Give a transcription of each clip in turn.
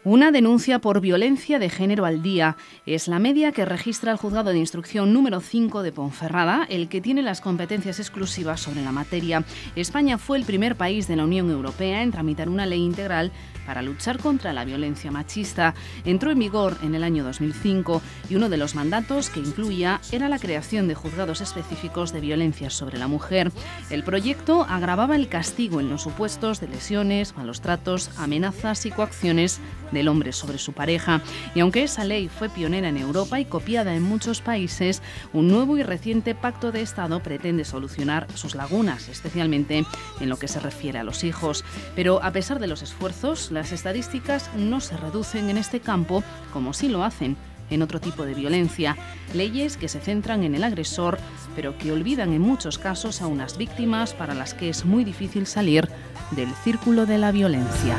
Una denuncia por violencia de género al día es la media que registra el Juzgado de Instrucción número 5 de Ponferrada, el que tiene las competencias exclusivas sobre la materia. España fue el primer país de la Unión Europea en tramitar una ley integral para luchar contra la violencia machista. Entró en vigor en el año 2005 y uno de los mandatos que incluía era la creación de juzgados específicos de violencia sobre la mujer. El proyecto agravaba el castigo en los supuestos de lesiones, malos tratos, amenazas y coacciones del hombre sobre su pareja. Y aunque esa ley fue pionera en Europa y copiada en muchos países, un nuevo y reciente pacto de Estado pretende solucionar sus lagunas, especialmente en lo que se refiere a los hijos. Pero a pesar de los esfuerzos, las estadísticas no se reducen en este campo como sí lo hacen en otro tipo de violencia. Leyes que se centran en el agresor, pero que olvidan en muchos casos a unas víctimas para las que es muy difícil salir del círculo de la violencia.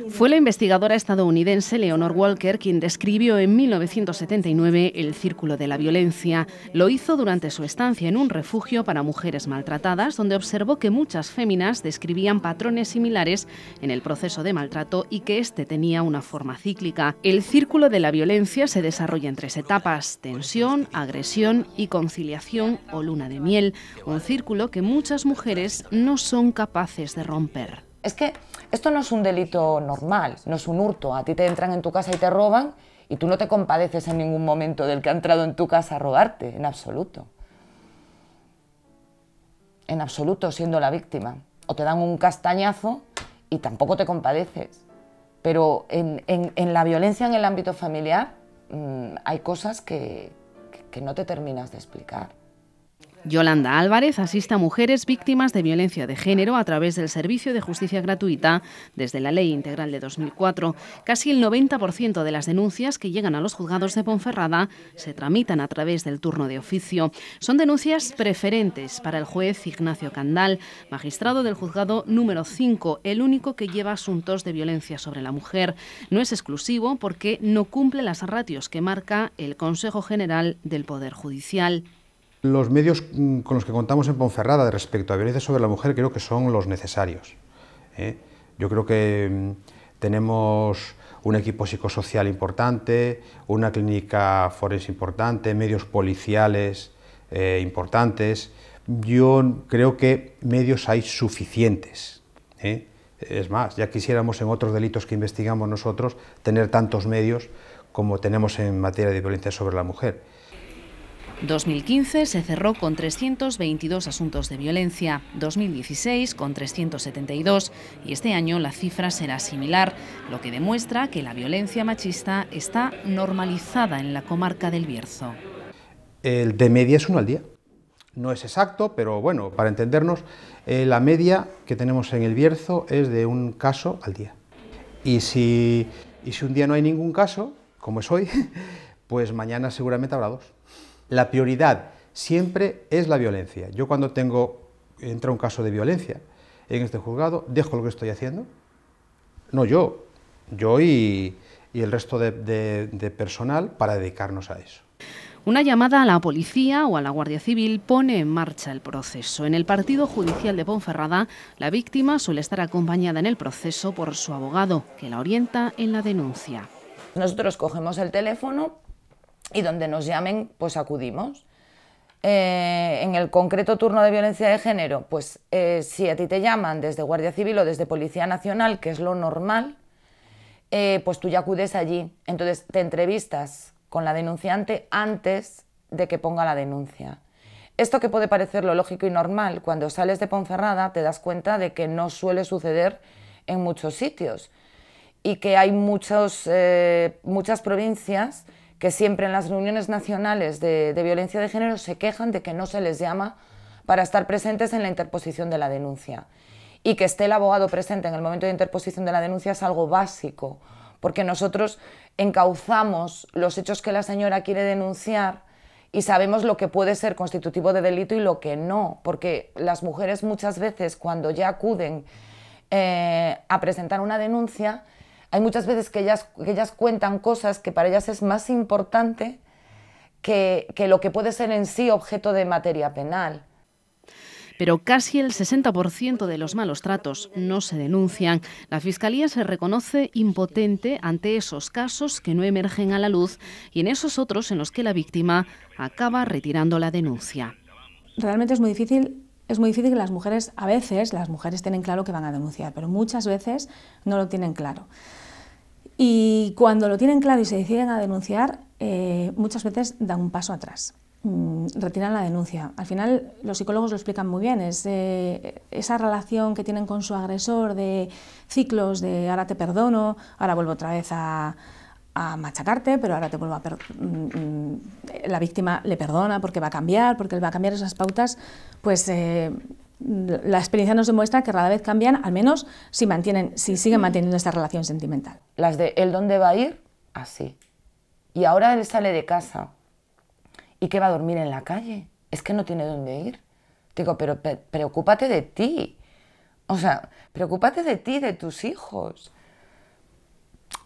Fue la investigadora estadounidense Leonore Walker quien describió en 1979 el círculo de la violencia. Lo hizo durante su estancia en un refugio para mujeres maltratadas, donde observó que muchas féminas describían patrones similares en el proceso de maltrato y que este tenía una forma cíclica. El círculo de la violencia se desarrolla en 3 etapas: tensión, agresión y conciliación o luna de miel. Un círculo que muchas mujeres no son capaces de romper. Es que esto no es un delito normal, no es un hurto. A ti te entran en tu casa y te roban y tú no te compadeces en ningún momento del que ha entrado en tu casa a robarte, en absoluto. En absoluto, siendo la víctima. O te dan un castañazo y tampoco te compadeces. Pero en la violencia en el ámbito familiar hay cosas que no te terminas de explicar. Yolanda Álvarez asiste a mujeres víctimas de violencia de género a través del Servicio de Justicia Gratuita desde la Ley Integral de 2004. Casi el 90% de las denuncias que llegan a los juzgados de Ponferrada se tramitan a través del turno de oficio. Son denuncias preferentes para el juez Ignacio Candal, magistrado del Juzgado número 5, el único que lleva asuntos de violencia sobre la mujer. No es exclusivo porque no cumple las ratios que marca el Consejo General del Poder Judicial. Los medios con los que contamos en Ponferrada respecto a violencia sobre la mujer creo que son los necesarios. Yo creo que tenemos un equipo psicosocial importante, una clínica forense importante, medios policiales importantes. Yo creo que medios hay suficientes. Es más, ya quisiéramos en otros delitos que investigamos nosotros tener tantos medios como tenemos en materia de violencia sobre la mujer. 2015 se cerró con 322 asuntos de violencia, 2016 con 372 y este año la cifra será similar, lo que demuestra que la violencia machista está normalizada en la comarca del Bierzo. El de media es 1 al día. No es exacto, pero bueno, para entendernos, la media que tenemos en el Bierzo es de 1 caso al día. Y si un día no hay ningún caso, como es hoy, pues mañana seguramente habrá 2. La prioridad siempre es la violencia. Yo cuando entra un caso de violencia en este juzgado, dejo lo que estoy haciendo. No yo y el resto de personal para dedicarnos a eso. Una llamada a la policía o a la Guardia Civil pone en marcha el proceso. En el partido judicial de Ponferrada, la víctima suele estar acompañada en el proceso por su abogado, que la orienta en la denuncia. Nosotros cogemos el teléfono y donde nos llamen, pues acudimos. En el concreto turno de violencia de género, pues si a ti te llaman desde Guardia Civil o desde Policía Nacional, que es lo normal, pues tú ya acudes allí. Entonces te entrevistas con la denunciante antes de que ponga la denuncia. Esto que puede parecer lo lógico y normal, cuando sales de Ponferrada te das cuenta de que no suele suceder en muchos sitios y que hay muchas provincias que siempre en las reuniones nacionales de violencia de género se quejan de que no se les llama para estar presentes en la interposición de la denuncia. Y que esté el abogado presente en el momento de interposición de la denuncia es algo básico, porque nosotros encauzamos los hechos que la señora quiere denunciar y sabemos lo que puede ser constitutivo de delito y lo que no, porque las mujeres muchas veces cuando ya acuden a presentar una denuncia, hay muchas veces que ellas cuentan cosas que para ellas es más importante que lo que puede ser en sí objeto de materia penal. Pero casi el 60% de los malos tratos no se denuncian. La Fiscalía se reconoce impotente ante esos casos que no emergen a la luz y en esos otros en los que la víctima acaba retirando la denuncia. Realmente es muy difícil que las mujeres, a veces las mujeres tienen claro que van a denunciar, pero muchas veces no lo tienen claro. Y cuando lo tienen claro y se deciden a denunciar, muchas veces dan un paso atrás. Retiran la denuncia. Al final los psicólogos lo explican muy bien, es esa relación que tienen con su agresor de ciclos de ahora te perdono, ahora vuelvo otra vez a machacarte, pero ahora te vuelvo a la víctima le perdona porque va a cambiar, porque él va a cambiar esas pautas, pues la experiencia nos demuestra que cada vez cambian, al menos si siguen manteniendo esta relación sentimental. Las de ¿él dónde va a ir? Así. Y ahora él sale de casa. ¿Y qué va a dormir en la calle? Es que no tiene dónde ir. Digo, pero preocúpate de ti. O sea, preocúpate de ti, de tus hijos.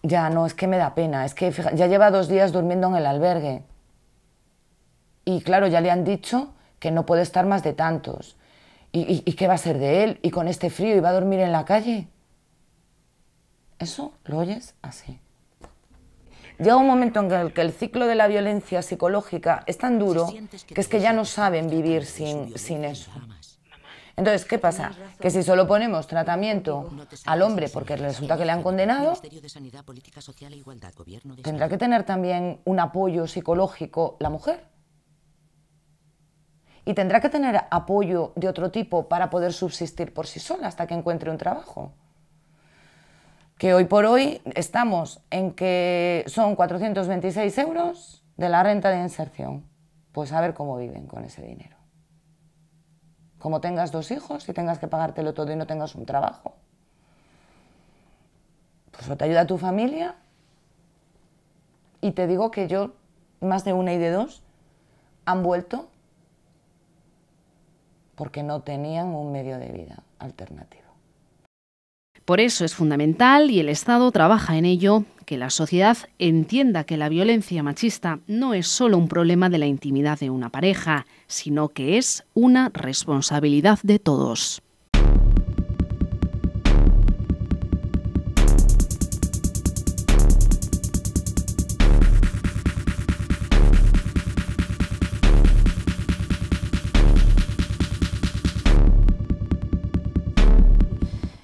Ya, no, es que me da pena. Es que ya lleva 2 días durmiendo en el albergue. Y claro, ya le han dicho que no puede estar más de tantos. ¿Y qué va a ser de él? ¿Y con este frío? ¿Y va a dormir en la calle? Eso lo oyes así. Llega un momento en el que el ciclo de la violencia psicológica es tan duro que es que ya no saben vivir sin eso. Entonces, ¿qué pasa? Que si solo ponemos tratamiento al hombre porque resulta que le han condenado, tendrá que tener también un apoyo psicológico la mujer. Y tendrá que tener apoyo de otro tipo para poder subsistir por sí sola hasta que encuentre un trabajo. Que hoy por hoy estamos en que son 426 euros de la renta de inserción. Pues a ver cómo viven con ese dinero. Como tengas 2 hijos y tengas que pagártelo todo y no tengas un trabajo. Pues o te ayuda a tu familia. Y te digo que yo, más de una y de 2, han vuelto porque no tenían un medio de vida alternativo. Por eso es fundamental, y el Estado trabaja en ello, que la sociedad entienda que la violencia machista no es solo un problema de la intimidad de una pareja, sino que es una responsabilidad de todos.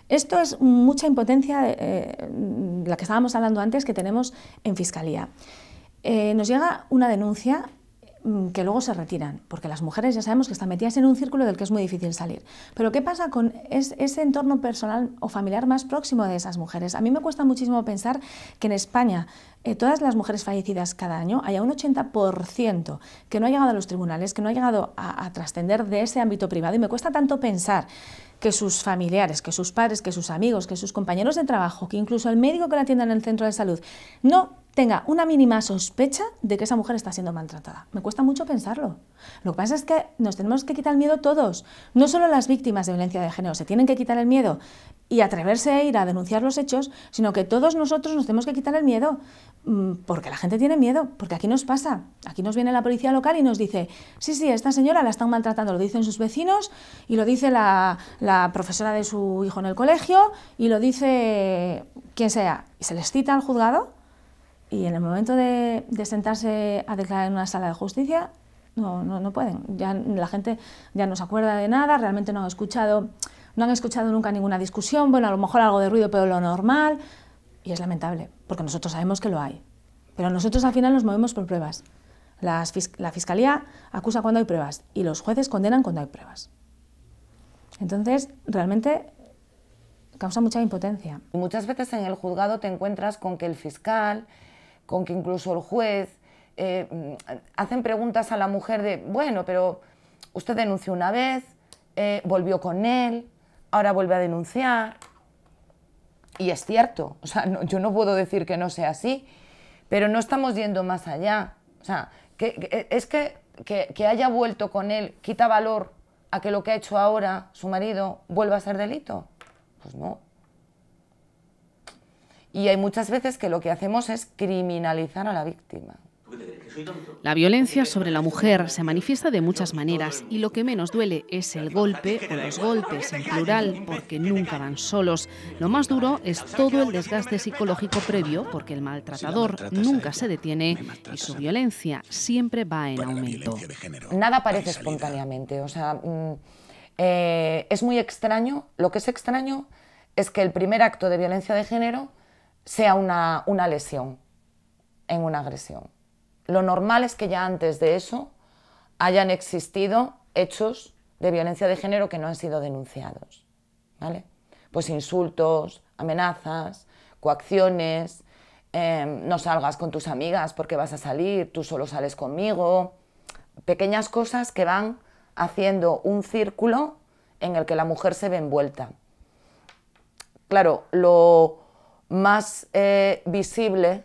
Esto es mucha impotencia, la que estábamos hablando antes, que tenemos en Fiscalía. Nos llega una denuncia que luego se retiran, porque las mujeres ya sabemos que están metidas en un círculo del que es muy difícil salir. Pero ¿qué pasa con ese entorno personal o familiar más próximo de esas mujeres? A mí me cuesta muchísimo pensar que en España todas las mujeres fallecidas cada año haya un 80% que no ha llegado a los tribunales, que no ha llegado a trascender de ese ámbito privado, y me cuesta tanto pensar que sus familiares, que sus padres, que sus amigos, que sus compañeros de trabajo, que incluso el médico que la atienda en el centro de salud, no tenga una mínima sospecha de que esa mujer está siendo maltratada. Me cuesta mucho pensarlo. Lo que pasa es que nos tenemos que quitar el miedo todos, no solo las víctimas de violencia de género se tienen que quitar el miedo y atreverse a ir a denunciar los hechos, sino que todos nosotros nos tenemos que quitar el miedo, porque la gente tiene miedo, porque aquí nos pasa, aquí nos viene la policía local y nos dice, sí, esta señora la están maltratando, lo dicen sus vecinos y lo dice la profesora de su hijo en el colegio y lo dice quien sea, y se les cita al juzgado. Y en el momento de sentarse a declarar en una sala de justicia, no pueden. Ya la gente ya no se acuerda de nada, realmente no han escuchado nunca ninguna discusión, bueno, a lo mejor algo de ruido, pero lo normal. Y es lamentable, porque nosotros sabemos que lo hay. Pero nosotros al final nos movemos por pruebas. La Fiscalía acusa cuando hay pruebas y los jueces condenan cuando hay pruebas. Entonces, realmente causa mucha impotencia. Muchas veces en el juzgado te encuentras con que el fiscal, con que incluso el juez hacen preguntas a la mujer de, bueno, pero usted denunció una vez, volvió con él, ahora vuelve a denunciar. Y es cierto, o sea, yo no puedo decir que no sea así, pero no estamos yendo más allá. O sea, que haya vuelto con él quita valor a que lo que ha hecho ahora su marido vuelva a ser delito. Pues no. Y hay muchas veces que lo que hacemos es criminalizar a la víctima. La violencia sobre la mujer se manifiesta de muchas maneras y lo que menos duele es el golpe o los golpes en plural, porque nunca van solos. Lo más duro es todo el desgaste psicológico previo, porque el maltratador nunca se detiene y su violencia siempre va en aumento. Nada aparece espontáneamente, o sea, es muy extraño. Lo que es extraño es que el primer acto de violencia de género sea una lesión en una agresión. Lo normal es que ya antes de eso hayan existido hechos de violencia de género que no han sido denunciados, ¿vale? Pues insultos, amenazas, coacciones, no salgas con tus amigas porque vas a salir, tú solo sales conmigo, pequeñas cosas que van haciendo un círculo en el que la mujer se ve envuelta. Claro, lo más visible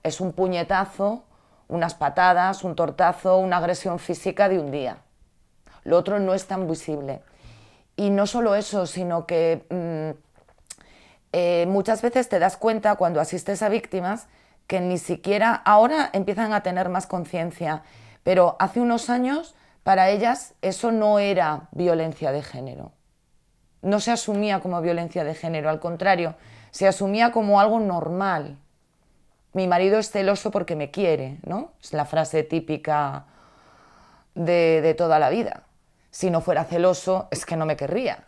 es un puñetazo, unas patadas, un tortazo, una agresión física de un día. Lo otro no es tan visible. Y no solo eso, sino que muchas veces te das cuenta cuando asistes a víctimas que ni siquiera ahora empiezan a tener más conciencia, pero hace unos años para ellas eso no era violencia de género. No se asumía como violencia de género, al contrario, se asumía como algo normal. Mi marido es celoso porque me quiere, ¿no? Es la frase típica de toda la vida. Si no fuera celoso, es que no me querría,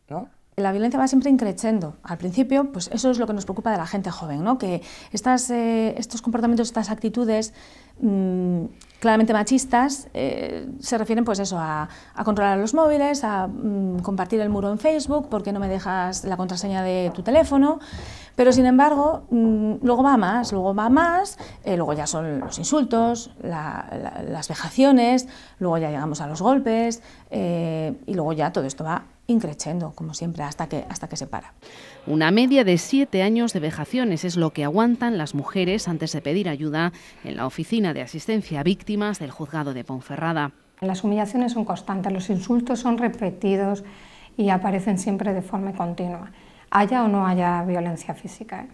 ¿no? La violencia va siempre increciendo. Al principio, pues eso es lo que nos preocupa de la gente joven, ¿no? Que estos comportamientos, estas actitudes claramente machistas se refieren pues eso, a controlar los móviles, a compartir el muro en Facebook porque no me dejas la contraseña de tu teléfono, pero sin embargo luego va más, luego ya son los insultos, las vejaciones, luego ya llegamos a los golpes y luego ya todo esto va increciendo, como siempre, hasta que se para. Una media de 7 años de vejaciones es lo que aguantan las mujeres antes de pedir ayuda en la Oficina de Asistencia a Víctimas del Juzgado de Ponferrada. Las humillaciones son constantes, los insultos son repetidos y aparecen siempre de forma continua, haya o no haya violencia física.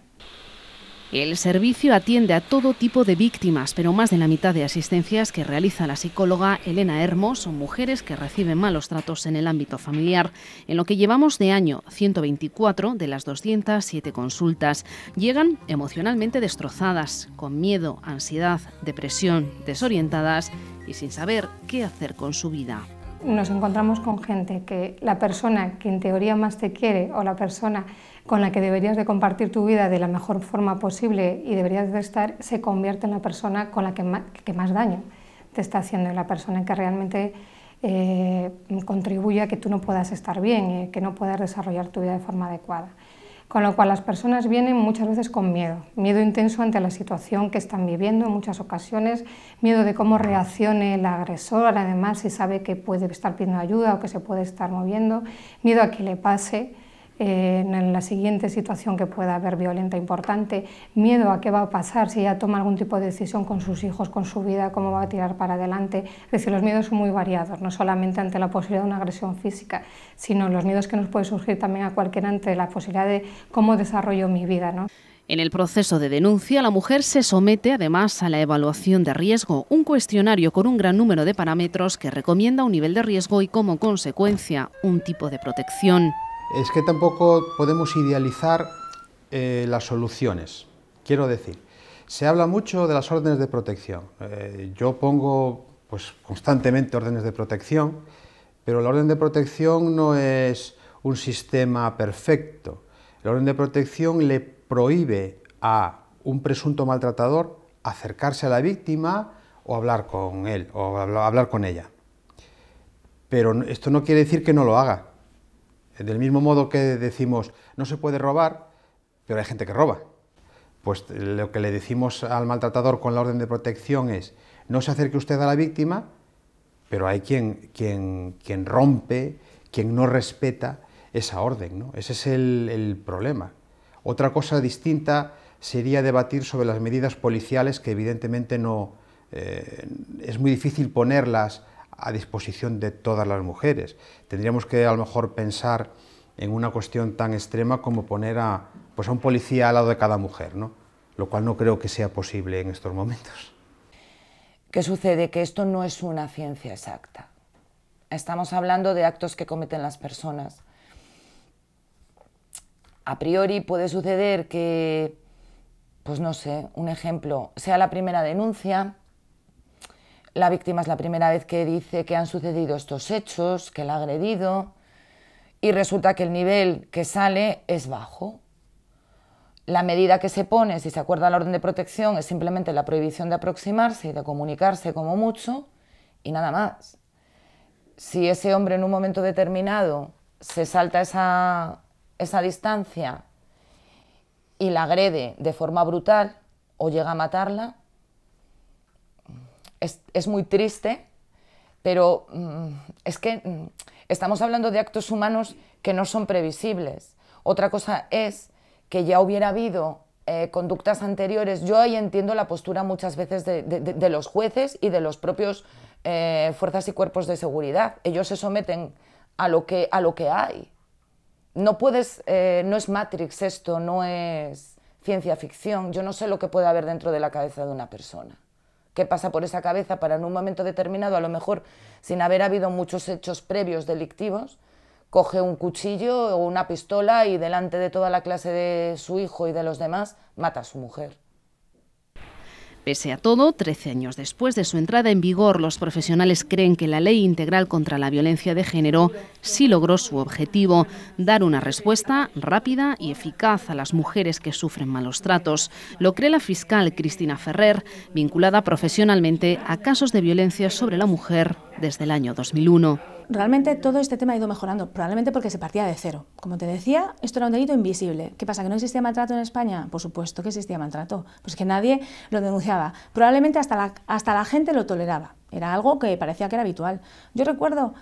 El servicio atiende a todo tipo de víctimas, pero más de la mitad de asistencias que realiza la psicóloga Elena Hermos son mujeres que reciben malos tratos en el ámbito familiar. En lo que llevamos de año, 124 de las 207 consultas llegan emocionalmente destrozadas, con miedo, ansiedad, depresión, desorientadas y sin saber qué hacer con su vida. Nos encontramos con gente que la persona que en teoría más te quiere o la persona con la que deberías de compartir tu vida de la mejor forma posible y deberías de estar, se convierte en la persona con la que más daño te está haciendo, la persona que realmente contribuye a que tú no puedas estar bien y que no puedas desarrollar tu vida de forma adecuada. Con lo cual las personas vienen muchas veces con miedo intenso ante la situación que están viviendo en muchas ocasiones, miedo de cómo reaccione el agresor, además si sabe que puede estar pidiendo ayuda o que se puede estar moviendo, miedo a que le pase en la siguiente situación que pueda haber violenta importante, miedo a qué va a pasar si ella toma algún tipo de decisión con sus hijos, con su vida, cómo va a tirar para adelante. Es decir, los miedos son muy variados, no solamente ante la posibilidad de una agresión física, sino los miedos que nos puede surgir también a cualquiera ante la posibilidad de cómo desarrollo mi vida, ¿no? En el proceso de denuncia, la mujer se somete además a la evaluación de riesgo, un cuestionario con un gran número de parámetros que recomienda un nivel de riesgo y, como consecuencia, un tipo de protección. Es que tampoco podemos idealizar las soluciones. Quiero decir, se habla mucho de las órdenes de protección. Yo pongo pues, constantemente órdenes de protección, pero la orden de protección no es un sistema perfecto. La orden de protección le prohíbe a un presunto maltratador acercarse a la víctima o hablar con él o hablar con ella. Pero esto no quiere decir que no lo haga. Del mismo modo que decimos, no se puede robar, pero hay gente que roba. Pues lo que le decimos al maltratador con la orden de protección es, no se acerque usted a la víctima, pero hay quien rompe, quien no respeta esa orden, ¿no? Ese es el problema. Otra cosa distinta sería debatir sobre las medidas policiales, que evidentemente no es muy difícil ponerlas a disposición de todas las mujeres. Tendríamos que a lo mejor pensar en una cuestión tan extrema como poner a un policía al lado de cada mujer, ¿no? lo cual no creo que sea posible en estos momentos. ¿Qué sucede? Que esto no es una ciencia exacta. Estamos hablando de actos que cometen las personas. A priori puede suceder que, pues no sé, un ejemplo, sea la primera denuncia, la víctima es la primera vez que dice que han sucedido estos hechos, que la ha agredido, y resulta que el nivel que sale es bajo. La medida que se pone, si se acuerda la orden de protección, es simplemente la prohibición de aproximarse y de comunicarse como mucho, y nada más. Si ese hombre en un momento determinado se salta esa distancia y la agrede de forma brutal o llega a matarla, es muy triste, pero es que estamos hablando de actos humanos que no son previsibles. Otra cosa es que ya hubiera habido conductas anteriores. Yo ahí entiendo la postura muchas veces de los jueces y de los propios fuerzas y cuerpos de seguridad. Ellos se someten a lo que hay. No puedes, no es Matrix esto, no es ciencia ficción. Yo no sé lo que puede haber dentro de la cabeza de una persona. ¿Qué pasa por esa cabeza para en un momento determinado, a lo mejor sin haber habido muchos hechos previos delictivos, coge un cuchillo o una pistola y delante de toda la clase de su hijo y de los demás mata a su mujer? Pese a todo, 13 años después de su entrada en vigor, los profesionales creen que la Ley Integral contra la Violencia de Género sí logró su objetivo, dar una respuesta rápida y eficaz a las mujeres que sufren malos tratos. Lo cree la fiscal Cristina Ferrer, vinculada profesionalmente a casos de violencia sobre la mujer desde el año 2001. Realmente todo este tema ha ido mejorando, probablemente porque se partía de cero. Como te decía, esto era un delito invisible. ¿Qué pasa, que no existía maltrato en España? Por supuesto que existía maltrato, pues que nadie lo denunciaba. Probablemente hasta la gente lo toleraba, era algo que parecía que era habitual. Yo recuerdo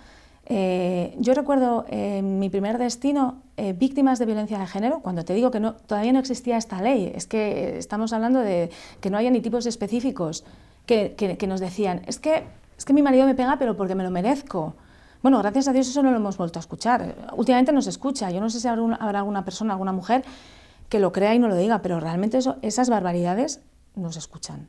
mi primer destino, víctimas de violencia de género, cuando te digo que todavía no existía esta ley, es que estamos hablando de que no haya ni tipos específicos, que nos decían, es que mi marido me pega pero porque me lo merezco. Bueno, gracias a Dios eso no lo hemos vuelto a escuchar. Últimamente no se escucha. Yo no sé si habrá alguna persona, alguna mujer que lo crea y no lo diga, pero realmente esas barbaridades no se escuchan.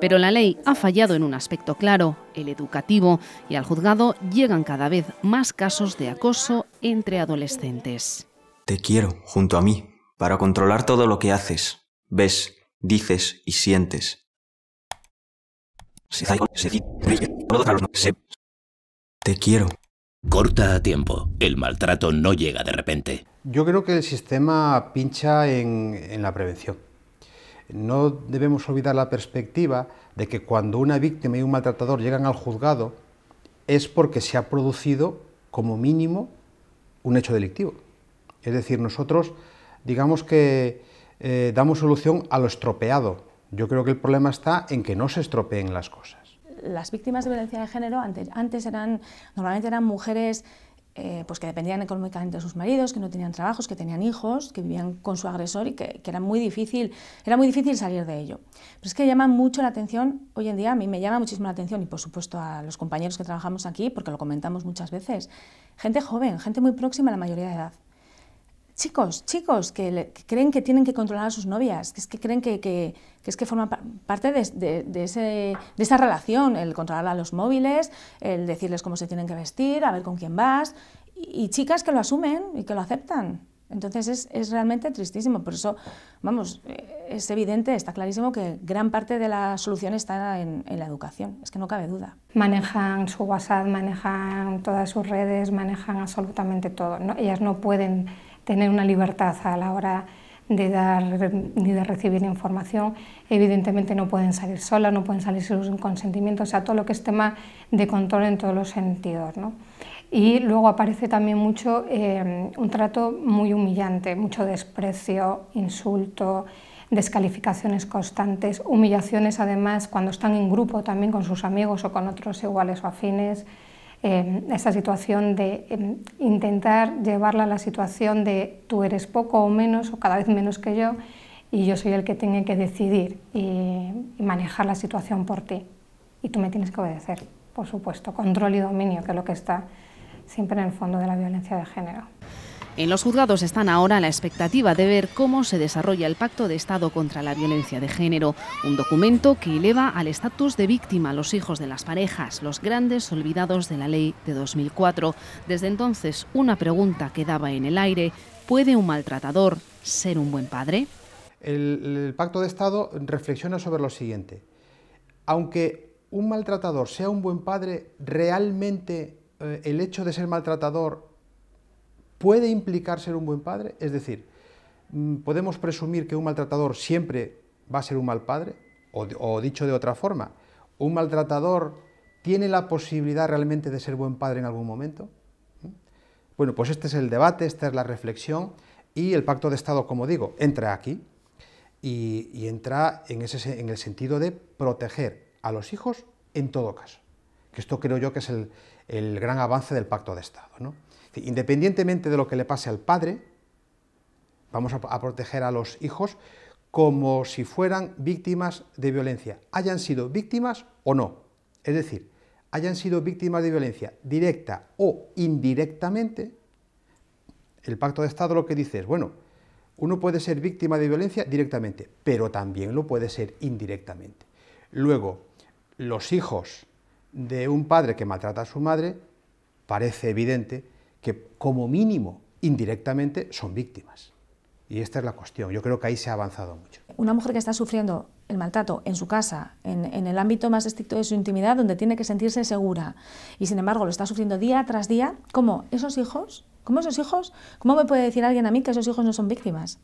Pero la ley ha fallado en un aspecto claro, el educativo, y al juzgado llegan cada vez más casos de acoso entre adolescentes. Te quiero junto a mí para controlar todo lo que haces, ves, dices y sientes. Te quiero. Corta a tiempo. El maltrato no llega de repente. Yo creo que el sistema pincha en la prevención. No debemos olvidar la perspectiva de que cuando una víctima y un maltratador llegan al juzgado es porque se ha producido, como mínimo, un hecho delictivo. Es decir, nosotros, digamos que damos solución a lo estropeado. Yo creo que el problema está en que no se estropeen las cosas. Las víctimas de violencia de género antes normalmente eran mujeres pues que dependían económicamente de sus maridos, que no tenían trabajos, que tenían hijos, que vivían con su agresor y que era muy difícil salir de ello. Pero es que llama mucho la atención, hoy en día a mí me llama muchísimo la atención, y por supuesto a los compañeros que trabajamos aquí, porque lo comentamos muchas veces, gente joven, gente muy próxima a la mayoría de edad. Chicos que creen que tienen que controlar a sus novias, que creen que forman parte de esa relación, el controlar a los móviles, el decirles cómo se tienen que vestir, a ver con quién vas, y chicas que lo asumen y que lo aceptan. Entonces es realmente tristísimo. Por eso, vamos, es evidente, está clarísimo que gran parte de la solución está en la educación, es que no cabe duda. Manejan su WhatsApp, manejan todas sus redes, manejan absolutamente todo, ¿no? Ellas no pueden tener una libertad a la hora de dar ni de recibir información. Evidentemente no pueden salir solas, no pueden salir sin consentimiento, o sea, todo lo que es tema de control en todos los sentidos, ¿no? Y luego aparece también mucho un trato muy humillante, mucho desprecio, insulto, descalificaciones constantes, humillaciones además cuando están en grupo también con sus amigos o con otros iguales o afines. Esa situación de intentar llevarla a la situación de tú eres poco o menos o cada vez menos que yo y yo soy el que tiene que decidir y manejar la situación por ti y tú me tienes que obedecer, por supuesto, control y dominio, que es lo que está siempre en el fondo de la violencia de género. En los juzgados están ahora a la expectativa de ver cómo se desarrolla el Pacto de Estado contra la Violencia de Género, un documento que eleva al estatus de víctima a los hijos de las parejas, los grandes olvidados de la ley de 2004. Desde entonces, una pregunta quedaba en el aire: ¿puede un maltratador ser un buen padre? El Pacto de Estado reflexiona sobre lo siguiente: aunque un maltratador sea un buen padre, ¿realmente el hecho de ser maltratador puede implicar ser un buen padre? Es decir, ¿podemos presumir que un maltratador siempre va a ser un mal padre? O dicho de otra forma, ¿un maltratador tiene la posibilidad realmente de ser buen padre en algún momento? Bueno, pues este es el debate, esta es la reflexión, y el Pacto de Estado, como digo, entra aquí y entra en el sentido de proteger a los hijos en todo caso. Que esto creo yo que es el gran avance del Pacto de Estado, ¿no? Independientemente de lo que le pase al padre, vamos a proteger a los hijos como si fueran víctimas de violencia, hayan sido víctimas o no. Es decir, hayan sido víctimas de violencia directa o indirectamente. El Pacto de Estado lo que dice es, bueno, uno puede ser víctima de violencia directamente, pero también lo puede ser indirectamente. Luego, los hijos de un padre que maltrata a su madre, parece evidente que como mínimo indirectamente son víctimas. Y esta es la cuestión. Yo creo que ahí se ha avanzado mucho. Una mujer que está sufriendo el maltrato en su casa, en el ámbito más estricto de su intimidad, donde tiene que sentirse segura, y sin embargo lo está sufriendo día tras día, ¿cómo esos hijos, cómo me puede decir alguien a mí que esos hijos no son víctimas?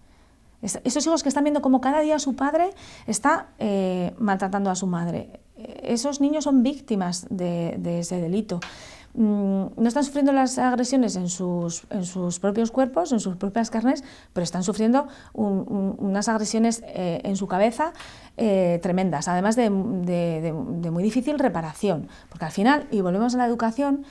Esos hijos que están viendo cómo cada día su padre está maltratando a su madre, esos niños son víctimas de ese delito. No están sufriendo las agresiones en sus propios cuerpos, en sus propias carnes, pero están sufriendo unas agresiones en su cabeza tremendas, además de muy difícil reparación, porque al final, y volvemos a la educación,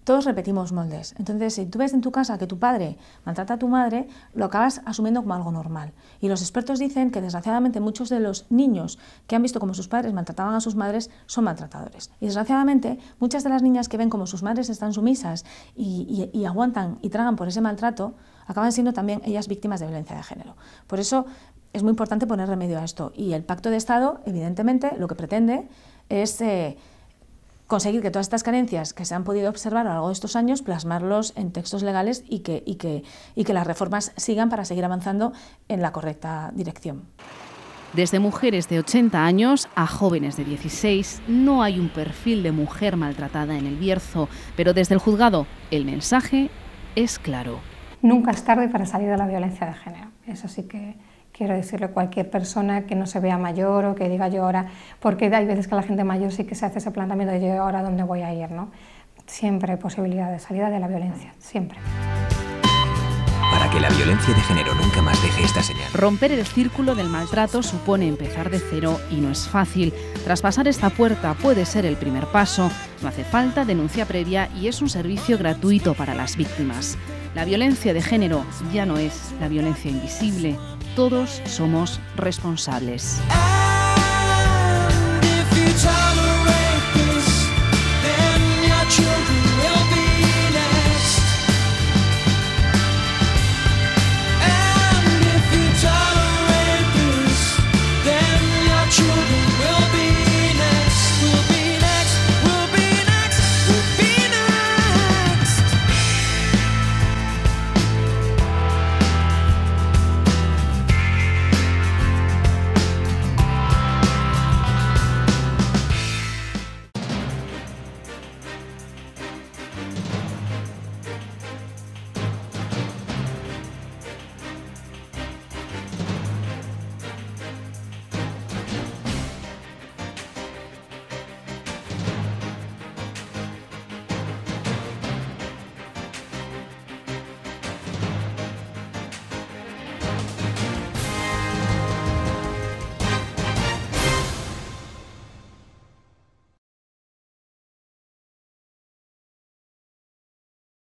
todos repetimos moldes. Entonces, si tú ves en tu casa que tu padre maltrata a tu madre, lo acabas asumiendo como algo normal. Y los expertos dicen que, desgraciadamente, muchos de los niños que han visto cómo sus padres maltrataban a sus madres son maltratadores. Y, desgraciadamente, muchas de las niñas que ven cómo sus madres están sumisas y aguantan y tragan por ese maltrato, acaban siendo también ellas víctimas de violencia de género. Por eso es muy importante poner remedio a esto. Y el Pacto de Estado, evidentemente, lo que pretende es conseguir que todas estas carencias que se han podido observar a lo largo de estos años, plasmarlos en textos legales y que las reformas sigan para seguir avanzando en la correcta dirección. Desde mujeres de 80 años a jóvenes de 16, no hay un perfil de mujer maltratada en el Bierzo, pero desde el juzgado el mensaje es claro. Nunca es tarde para salir de la violencia de género. Eso sí que quiero decirle a cualquier persona que no se vea mayor o que diga yo ahora, porque hay veces que la gente mayor sí que se hace ese planteamiento de yo ahora dónde voy a ir, ¿no? Siempre hay posibilidad de salida de la violencia, siempre. Para que la violencia de género nunca más deje esta señal. Romper el círculo del maltrato supone empezar de cero y no es fácil. Traspasar esta puerta puede ser el primer paso. No hace falta denuncia previa y es un servicio gratuito para las víctimas. La violencia de género ya no es la violencia invisible. Todos somos responsables.